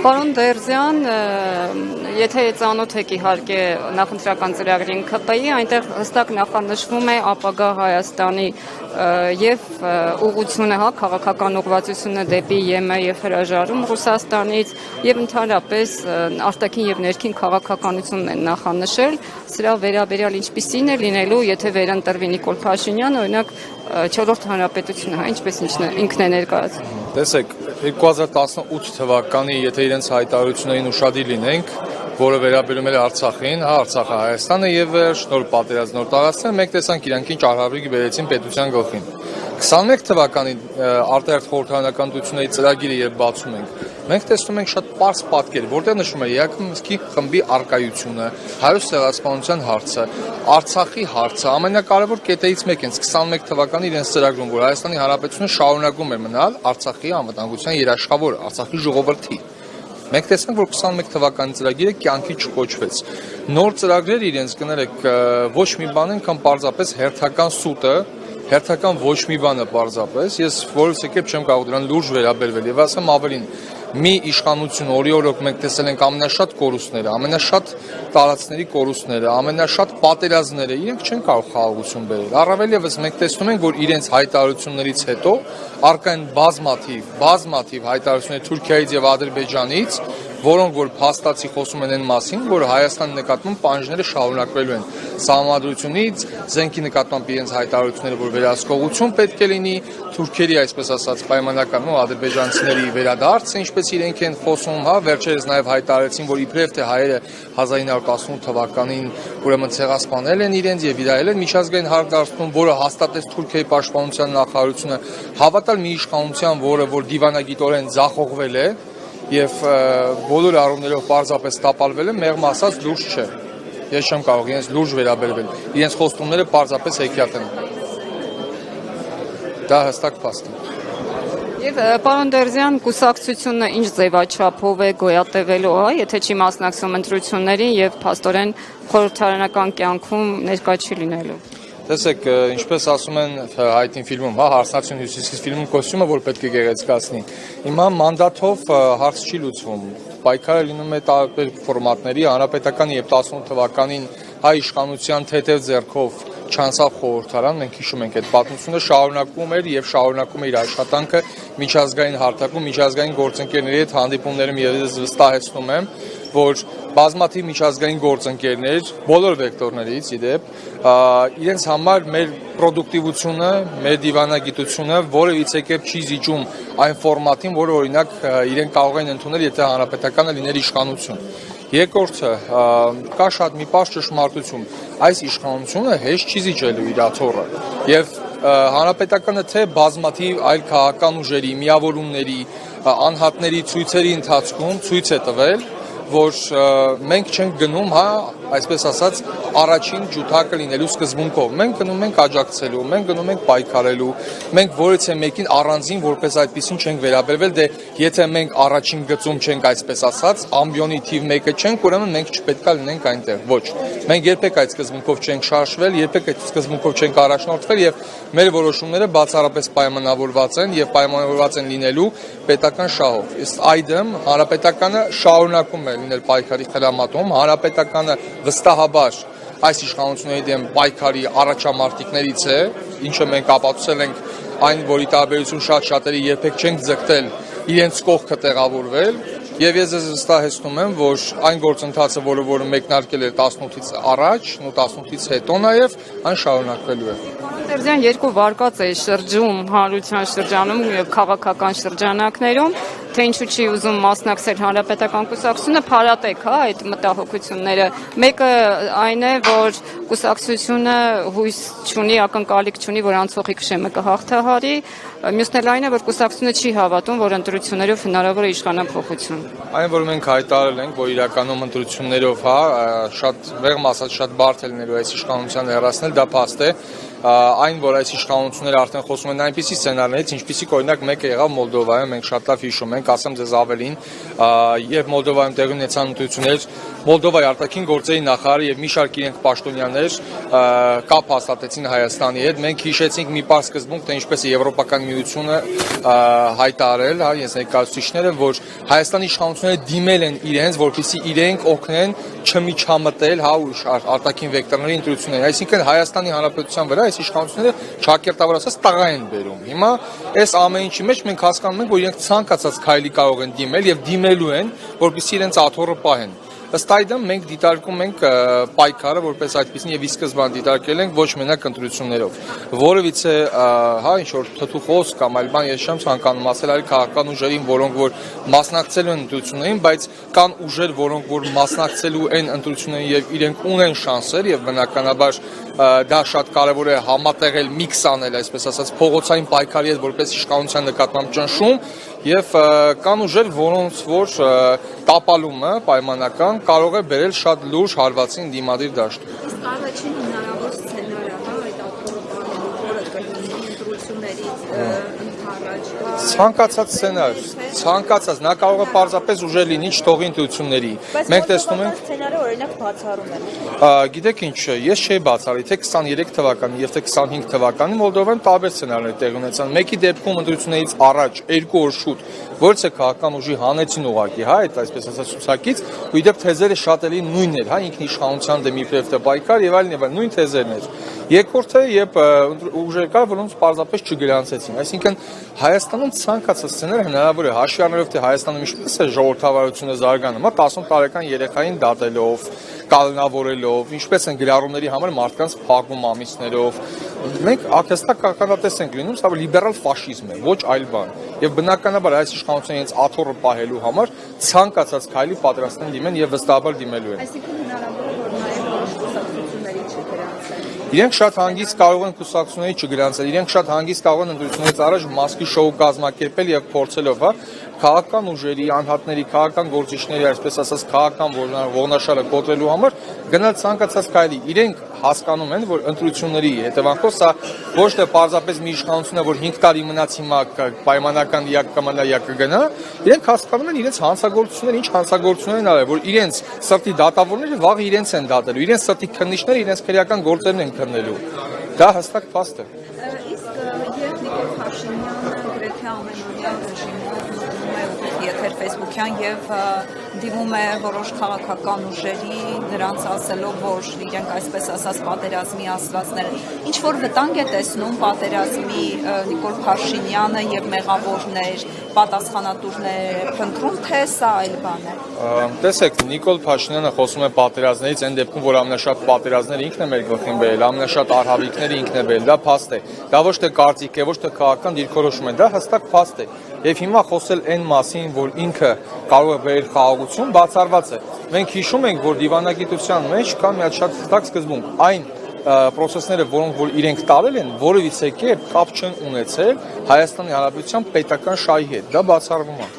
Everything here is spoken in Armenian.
Պարոն Դերզյան, եթե ծանոթ եք իհարկե նախընտրական ծրագրին ՔՊ-ի, այնտեղ հստակ նախանշվում է ապագա Հայաստանի եւ ուղղությունը, քաղաքական ուղղվածությունը դեպի ԵՄ եւ հրաժարում Ռուսաստանից եւ ընդհանրապես արտաքին եւ ներքին քաղաքականությունն են նախանշել, սրա վերաբերյալ ինչպիսին է լինելու, եթե վերընտրվի Նիկոլ Փաշինյանը, օրինակ 4-րդ հանրապետությունը, ինչպես ինքն է ներկայացնում։ Տեսեք, 2018 թվականի, եթե իրենց հայտարարություններին ուշադիր լինենք, որը վերաբերում էր Արցախին, Արցախը Հայաստանը եւ նոր պատերազմ, նոր տարածքներ, մենք տեսանք իրանքին ճարհավրիկ բերեցին պետության գլխին։ 21 թվականի արտահերթ խորհրդարանականությունների ծրագիրը երբ բացում ենք, մենք տեսնում ենք շատ պարզ պատկեր, որտեղ նշվում է Յակոմսկի խմբի արկայությունը, հայոց ցեղասպանության հարցը, Արցախի հարցը, ամենակարևոր կետերից մեկն է 21 թվականի իրենց ծրագրում, որ Հայաստանի Հանրապետությունը շարունակում է մնալ Արցախի անվտանգության երաշխավոր, Արցախի ժողովրդի։ Մենք տեսանք, որ 21 թվականի ծրագիրը կյանքի չկոչվեց։ Նոր ծրագրերը իրենց կներեք ոչ մի բան են, քան պարզապես հերթական սուտը, հերթական ոչ մի բանը պարզապես, ես որևէ կերպ չեմ կարող դրան լուրջ վերաբերվել եւ ասեմ ավելին, մի իշխանություն օրիորոք մենք տեսել ենք ամենաշատ կորուստները, ամենաշատ տարածքների կորուստները, ամենաշատ պատերազմները, իրենք չեն կարող խաղաղություն բերել։ Առավել եւս մենք տեսնում ենք, որ իրենց հայտարարություններից հետո առկա են բազմաթիվ հայտարարություններ Թուրքիայից եւ Ադրբեջանից, որոնք որ փաստացի խոսում են այն մասին, որ Հայաստանի նկատմամբ պահանջները շարունակվելու են սահմանադրությունից, զենքի նկատմամբ իրենց հայտարարությունները, որ վերահսկողություն պետք է լինի, թուրքերի, այսպես ասած, պայմանական ու ադրբեջանցիների վերադարձը, ինչպես իրենք են խոսում, վերջերս նաև հայտարարեցին, որ իբրև թե հայերը 1918 թվականին ուրեմն ցեղասպանել են իրենց եւ իրայել են միջազգային հարցում, որը հաստատեց Թուրքիայի պաշտպանության նախարարությունը, հավատալ մի իշխանության, որ դիվանագիտորեն ձախողվել է եւ բոլոր առումներով պարզապես տապալվել է, մեղմ ասած լուրջ չէ։ Ես չեմ կարող իրենց լուրջ վերաբերվել։ Իրենց խոստումները պարզապես հեքիաթ են։ Դա հստակ փաստ է։ Եվ պարոն Դերզյան, կուսակցությունը ինչ ձևաչափով է գոյատևելու, եթե չի մասնակցում ընտրություններին եւ փաստորեն խորհրդարանական կյանքում ներկա չի լինելու։ Տեսեք, ինչպես ասում են հայտնի ֆիլմում, Հարսնացուն հյուսիսից ֆիլմում կոստյումը, որ պետք է գեղեցկացնի։ Հիմա մանդատով հարց չի լուծվում։ Պայքարը լինում է տարբեր ֆորմատների, հանրապետական եւ 18 թվականին հայ իշխանության թեթև ձեռքով չանցավ խորհրդարան, մենք հիշում ենք այդ պատմությունը, շարունակվում էր եւ շարունակում է իր աշխատանքը միջազգային հարթակում, միջազգային գործընկերների հետ հանդիպումներում ես վստահեցնում եմ, որ բազմաթիվ միջազգային գործընկերներ բոլոր վեկտորներից իդեպ իրենց համար մեր պրոդուկտիվությունը, մեր դիվանագիտությունը որևիցե կերպ չի զիջում այն ֆորմատին, որը օրինակ իրենք կարող են ընդունել, եթե հանրապետականը լիներ իշխանություն։ Երկրորդը, կա շատ մի պարզ ճշմարտություն, այս իշխանությունը հեշտ չի զիջելու իր աթոռը եւ հանրապետականը թե բազմաթիվ այլ քաղաքական ուժերի, միավորումների, անհատների ցույցերի ընթացքում ցույց է տվել, որ մենք չենք գնում, այսպես ասած, առաջին ջութակը լինելու սկզբունքով։ Մենք գնում ենք աջակցելու, մենք գնում ենք պայքարելու, մենք որևէ մեկին առանձին որպես այդպեսին չենք վերաբերվել, դե եթե մենք առաջին գծում չենք, այսպես ասած, ամբիոնի թիվ 1-ը չենք, ուրեմն մենք չպետքա լինենք այնտեղ։ Ոչ։ Մենք երբեք այդ սկզբունքով չենք շարժվել, երբեք այդ սկզբունքով չենք առաջնորդվել եւ մեր որոշումները բացառապես պայմանավորված են եւ պայմանավորված են լինելու պետական շահով։ Իսկ այդմ հանրապետականը շարունակում է լինել պայքարի խրամատում, հանրապետականը վստահաբար այս իշխանությունների դեմ պայքարի առաջամարտիկներից է, ինչը մենք ապացուցել ենք այն, որի տարբերություն շատերի երբեք չենք ձգտել իրենց կողքը տեղավորվել, եւ ես վստահեցնում եմ, որ այն գործընթացը, որը մեկնարկել էր 18-ից առաջ, ու 18-ից հետո նաեւ այն շարունակվելու է։ Դերզյան, երկու վարկած է շրջում, հանրության շրջանում եւ քաղաքական շրջանակներում, թե ինչու չի ուզում մասնակցել հանրապետական կուսակցությունը, փարատեք, այդ մտահոգությունները։ Մեկը այն է, որ կուսակցությունը հույս չունի, ակնկալիք չունի, որ անցողիկ շեմը կհաղթահարի, մյուսն էլ այն է, որ կուսակցությունը չի հավատում, որ ընտրություններով հնարավոր է իշխանափոխություն։ Այն, որ մենք հայտարարել ենք, որ իրականում ընտրություններով, շատ մեղմ ասած շատ բարդ է լինելու այս իշխանության հեռացնել, դա փաստ է։ Այն, որ այս իշխանությունները արդեն խոսում են այնպիսի սցենարներից, ինչպիսիք օրինակ մեկը եղավ Մոլդովայում, մենք շատ լավ հիշում ենք, ասեմ ձեզ ավելին, երբ Մոլդովայում տեղի ունեցան ընտրություններ, Մոլդովայի արտաքին գործերի նախարարը եւ մի շարք իրենք պաշտոնյաներ կապ հաստատեցին Հայաստանի հետ։ Մենք հիշեցինք մի պարզ սկզբունք, թե ինչպես է Եվրոպական միությունը հայտարարել, հա, ես ներկայացուցիչները, որ Հայաստանի իշխանությունները դիմել են իրենց, որպեսզի իրենք օգնեն չմիջամտել, հա, արտաքին վեկտորների ընտրություններին։ Այսինքն Հայաստանի Հանրապետության վրա այս իշխանությունները ճակերտավոր ասած տղա են բերում։ Հիմա այս ամեն ինչի մեջ մենք հասկանում ենք, որ իրենք ցանկացած քայլի կարող են դիմել եւ դիմելու են, որպեսզի իրենց աթոռը պահեն։ Ըստ այդմ մենք դիտարկում ենք պայքարը որպես այդպեսին եւ ի սկզբան դիտարկել ենք ոչ մենակ ընտրություններով։ Որովհետեւ հա ինչ որ թթուխոս կամ այլ բան ես չեմ ցանկանում ասել այլ քաղաքական ուժերին, որոնք որ մասնակցելու են ընտրություններին, բայց կան ուժեր, որոնք որ մասնակցելու են ընտրություններին եւ իրենք ունեն շանսեր եւ բնականաբար դա շատ կարևոր է համատեղել միքս անել, այսպես ասած, փողոցային պայքարի հետ որպես իշխանության նկատմամբ ճնշում եւ կան ուժեր, որոնց որ տապալումը պայմանական կարող է բերել շատ լուրջ հարվածին դիմադիր դաշտում։ Իսկ առաջին հնարավոր սցենարը, հա, այդ աթոռը որը կլինի ընտրություններից ընդառաջ, ցանկացած սցենար, ցանկացած, նա կարող է պարզապես ուժեր լինի չթողի ընտրությունների։ Մենք տեսնում ենք սցենարը օրինակ բացառում են։ Գիտեք ինչ, ես չէի բացառի, թե 23 թվականին եւ թե 25 թվականին Մոլդովայում տարբեր սցենարներ տեղի ունեցան։ Մեկի դեպքում ընտրություններից առաջ 2 օր շուտ որից է քաղաքական ուժի հանեցին ուղակի, հա, այդ այսպես ասած ցուցակից, ու իդեպ թեզերը շատ էլի նույնն էր, հա, ինքնիշխանության դեմ իբրև թե պայքար եւ այլն, նույն թեզերն էր։ Երկրորդը երբ ուժեր կար, որոնց պարզապես չգրանցեցին։ Այսինքն Հայաստանում ցանկացած սցենար հնարավոր է հաշվի առնելով, թե Հայաստանում ինչպես է ժողովրդավարությունը զարգանում, հա, 10 տարեկան երեխային դատելով, կալնավորելով, ինչպես են գրառումների համար մարդկանց փակում ամիսներով։ Մենք հստակ ականատես ենք լինում, սա լիբերալ ֆաշիզմ է, ոչ այլ բան։ Եվ բնականաբար այս իշխանությունը իրենց աթոռը պահելու համար ցանկացած քայլի պատրաստ են դիմեն եւ վստահաբար դիմելու են։ Այսինքն հնարավոր է որ նաեւ կուսակցությունների չգրանցեն։ Իրենք շատ հանգիստ կարող են կուսակցությունների չգրանցել, իրենք շատ հանգիստ կարող են ընտրություններից առաջ մասկի շոու կազմակերպել եւ փորձելով, հա, քաղաքական ուժերի, անհատների, քաղաքական գործիչների, այսպես ասած, քաղաքական ողնաշարը կոտրելու համար գնալ ցանկացած քայլի։ Իրենք հասկանում են, որ ընտրությունների հետևանքով սա ոչ թե պարզապես մի իշխանություն է, որ 5 տարի մնաց հիմա պայմանական դիակ կմնա, դիակ կգնա, իրենք հասկանում են իրենց հանցագործությունները, ինչ հանցագործություններ են արել, որ իրենց սրտի դատավորները վաղ իրենց են դատելու, իրենց սրտի քննիչները իրենց քրեական գործերն են քննելու։ Դա հստակ փաստ է։ Իսկ երբ Նիկոլ Փաշինյանը գրեթե ամենօրյա ռեժիմով եթեր Facebook-յան եւ դիմում է որոշ քաղաքական ուժերի նրանց ասելով, որ իրենք այսպես ասած պատերազմի աստվածներ են։ Ինչ որ վտանգ է տեսնում պատերազմի Նիկոլ Փաշինյանը եւ մեղավորներ, պատասխանատուներ փնտրում, թե սա այլ բան է։ Տեսեք, Նիկոլ Փաշինյանը խոսում է պատերազմներից, այն դեպքում, որ ամենաշատ պատերազմները ինքն է մեր գլխին բերել, ամենաշատ արհավիկները ինքն է բերել, դա փաստ է։ Դա ոչ թե կարծիք է, ոչ թե քաղաքական դիրքորոշում է, դա հստակ փաստ է։ Եվ հիմա խոսել այն մասին, որ ինքը կարող է բերել խաղաղություն, բացառված է։ Մենք հիշում ենք, որ դիվանագիտության մեջ կա մի հատ շատ հստակ սկզբունք։ Այն պրոցեսները, որոնք որ իրենք տարել են, որևիցե կերպ կապ չեն ունեցել Հայաստանի Հանրապետության պետական շահի հետ։ Դա բացառվում է։